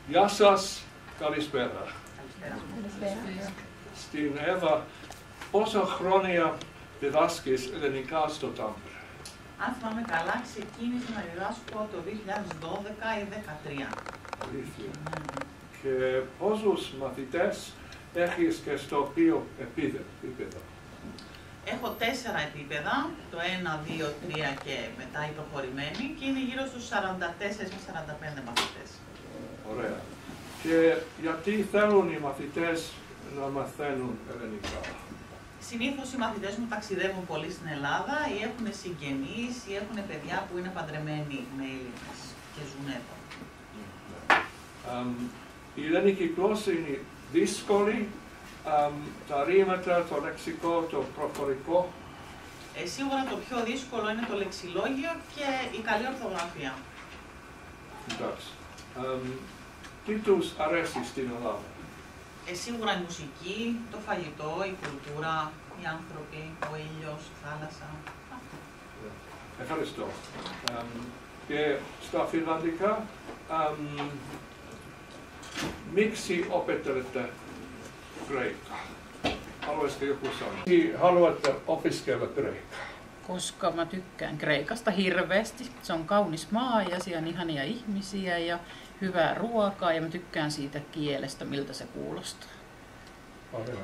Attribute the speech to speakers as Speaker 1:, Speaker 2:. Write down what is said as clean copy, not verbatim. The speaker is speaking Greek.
Speaker 1: Γεια σας, καλησπέρα. Στην Εύα, πόσα χρόνια διδάσκεις ελληνικά στο Τάμπερ?
Speaker 2: Αν θυμάμαι καλά, ξεκίνησα να διδάσκω το 2012 ή 2013.
Speaker 1: Αλήθεια. Και πόσους μαθητές έχεις και στο ποιο επίπεδο?
Speaker 2: Έχω 4 επίπεδα, το 1, 2, 3 και μετά η προχωρημένη, και είναι γύρω στους 44 με 45 μαθητές.
Speaker 1: Ωραία. Και γιατί θέλουν οι μαθητές να μαθαίνουν ελληνικά?
Speaker 2: Συνήθως οι μαθητές μου ταξιδεύουν πολύ στην Ελλάδα ή έχουν συγγενείς ή έχουν παιδιά που είναι παντρεμένοι με Έλληνες και ζουν εδώ.
Speaker 1: Η ελληνική γλώσσα είναι δύσκολη, τα ρήματα, το λεξικό, το προφορικό.
Speaker 2: Σίγουρα το πιο δύσκολο είναι το λεξιλόγιο και η καλή ορθογραφία.
Speaker 1: Εντάξει. Τι τους αρέσει στην Ελλάδα?
Speaker 2: Σίγουρα η μουσική, το φαγητό, η κουλτούρα, οι άνθρωποι, ο ήλιος, η θάλασσα.
Speaker 1: Ευχαριστώ. Και στα φιλανδικά, miksi opetelette kreikkaa? Haluaisiko joku sanoa? Miksi haluatte opiskella kreikkaa?
Speaker 3: Koska mä tykkään Kreikasta hirveästi. Se on kaunis maa ja siellä on ihania ihmisiä ja hyvää ruokaa ja mä tykkään siitä kielestä, miltä se kuulostaa.
Speaker 1: Hyvä.